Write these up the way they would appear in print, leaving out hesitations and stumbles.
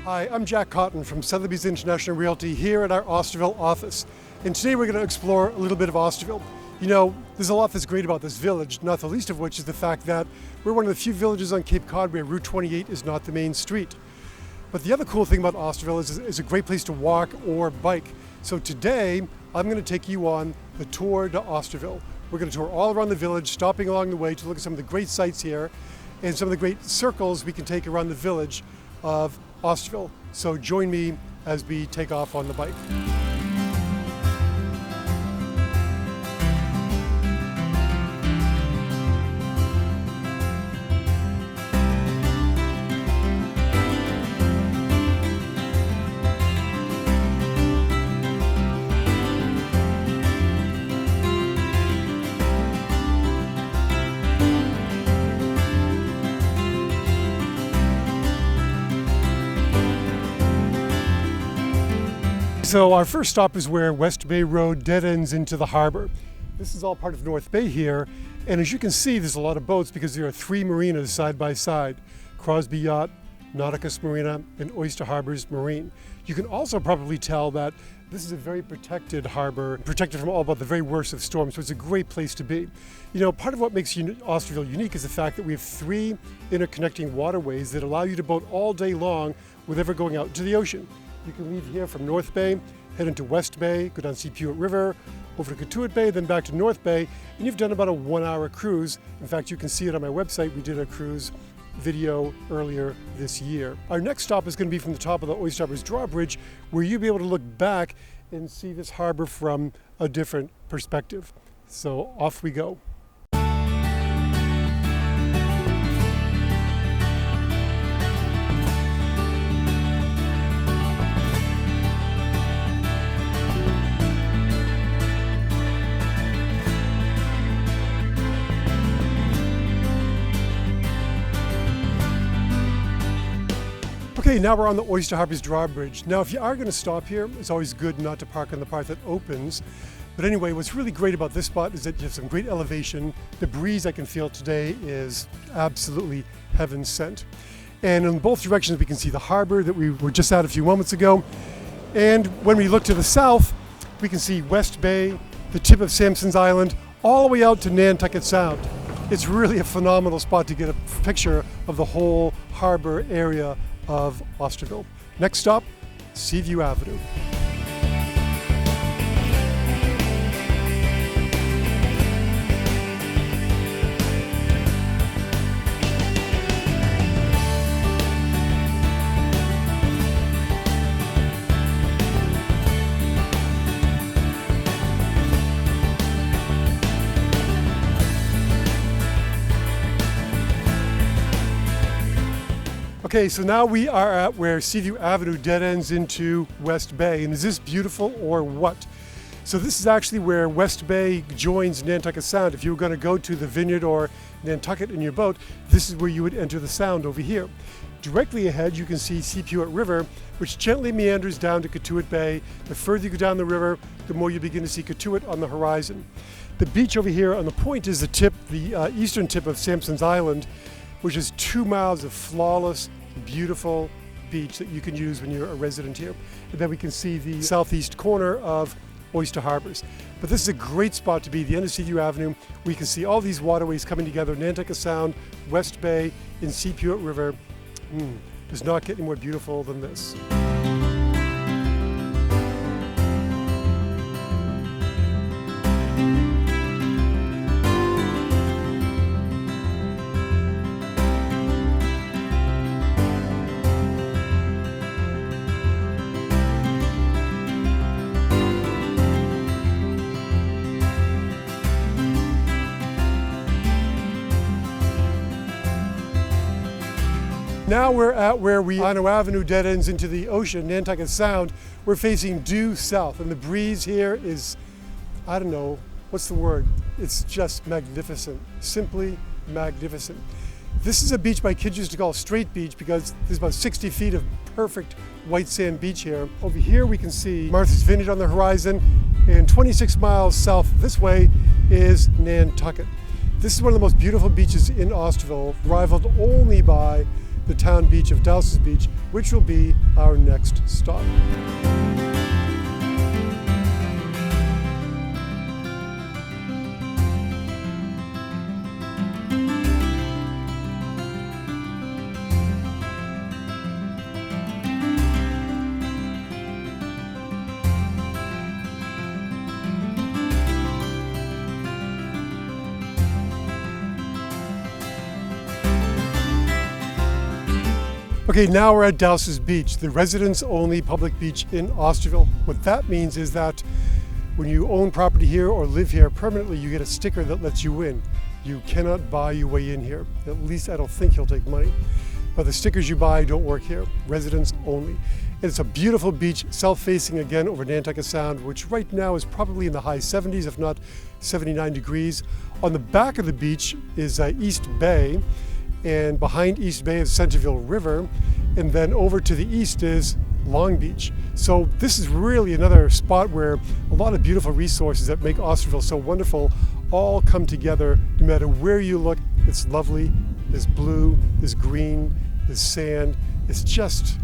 Hi, I'm Jack Cotton from Sotheby's International Realty here at our Osterville office. And today we're going to explore a little bit of Osterville. You know, there's a lot that's great about this village, not the least of which is the fact that we're one of the few villages on Cape Cod where Route 28 is not the main street. But the other cool thing about Osterville is it's a great place to walk or bike. So today, I'm going to take you on the tour to Osterville. We're going to tour all around the village, stopping along the way to look at some of the great sights here and some of the great circles we can take around the village of Osterville. So join me as we take off on the bike. So our first stop is where West Bay Road dead ends into the harbor. This is all part of North Bay here, and as you can see, there's a lot of boats because there are three marinas side by side: Crosby Yacht, Nauticus Marina, and Oyster Harbors Marine. You can also probably tell that this is a very protected harbor, protected from all but the very worst of storms, so it's a great place to be. You know, part of what makes Osterville unique is the fact that we have three interconnecting waterways that allow you to boat all day long without ever going out to the ocean. You can leave here from North Bay, head into West Bay, go down Seapuet River, over to Cotuit Bay, then back to North Bay, and you've done about a 1-hour cruise. In fact, you can see it on my website. We did a cruise video earlier this year. Our next stop is going to be from the top of the Oyster Harbors drawbridge, where you'll be able to look back and see this harbor from a different perspective. So off we go. Okay, now we're on the Oyster Harbors drawbridge. Now, if you are going to stop here, it's always good not to park on the part that opens. But anyway, what's really great about this spot is that you have some great elevation. The breeze I can feel today is absolutely heaven sent. And in both directions, we can see the harbor that we were just at a few moments ago. And when we look to the south, we can see West Bay, the tip of Sampson's Island, all the way out to Nantucket Sound. It's really a phenomenal spot to get a picture of the whole harbor area of Osterville. Next stop, Seaview Avenue. Okay, so now we are at where Seaview Avenue dead ends into West Bay. And is this beautiful or what? So this is actually where West Bay joins Nantucket Sound. If you were going to go to the Vineyard or Nantucket in your boat, this is where you would enter the Sound over here. Directly ahead, you can see Seapuet River, which gently meanders down to Cotuit Bay. The further you go down the river, the more you begin to see Cotuit on the horizon. The beach over here on the point is the tip, the eastern tip of Sampson's Island, which is 2 miles of flawless, beautiful beach that you can use when you're a resident here. And then we can see the southeast corner of Oyster Harbors. But this is a great spot to be, the end of Seaview Avenue. We can see all these waterways coming together: Nantucket Sound, West Bay, and Seapuet River. Does not get any more beautiful than this. Now we're at where Ano Avenue dead ends into the ocean, Nantucket Sound. We're facing due south, and the breeze here is, I don't know, what's the word? It's just magnificent, simply magnificent. This is a beach my kids used to call Straight Beach because there's about 60 feet of perfect white sand beach here. Over here we can see Martha's Vineyard on the horizon, and 26 miles south this way is Nantucket. This is one of the most beautiful beaches in Osterville, rivaled only by the town beach of Douses Beach, which will be our next stop. Okay, now we're at Douses Beach, the residents-only public beach in Osterville. What that means is that when you own property here or live here permanently, you get a sticker that lets you in. You cannot buy your way in here. At least I don't think he'll take money. But the stickers you buy don't work here, residents only. And it's a beautiful beach, south-facing again over Nantucket Sound, which right now is probably in the high 70s, if not 79 degrees. On the back of the beach is East Bay, and behind East Bay is Centerville River, and then over to the east is Long Beach. So this is really another spot where a lot of beautiful resources that make Osterville so wonderful all come together. No matter where you look, it's lovely. There's blue, there's green, there's sand. It's just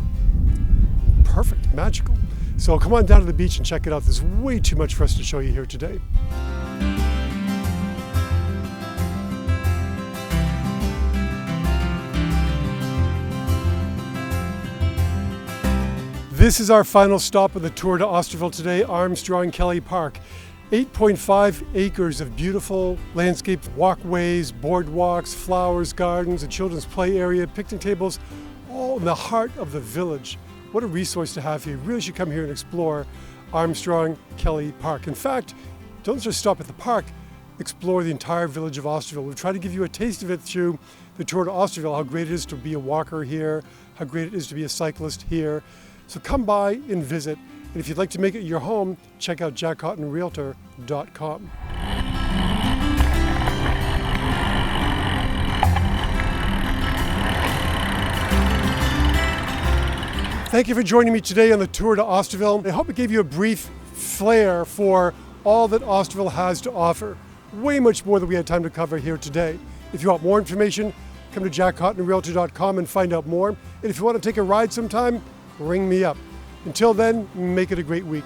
perfect, magical. So come on down to the beach and check it out. There's way too much for us to show you here today. This is our final stop of the tour to Osterville today, Armstrong Kelly Park. 8.5 acres of beautiful landscape walkways, boardwalks, flowers, gardens, a children's play area, picnic tables, all in the heart of the village. What a resource to have here. You really should come here and explore Armstrong Kelly Park. In fact, don't just stop at the park, explore the entire village of Osterville. We'll try to give you a taste of it through the tour to Osterville, how great it is to be a walker here, how great it is to be a cyclist here. So come by and visit. And if you'd like to make it your home, check out jackcottonrealtor.com. Thank you for joining me today on the tour to Osterville. I hope it gave you a brief flair for all that Osterville has to offer. Way much more than we had time to cover here today. If you want more information, come to jackcottonrealtor.com and find out more. And if you want to take a ride sometime, ring me up. Until then, make it a great week.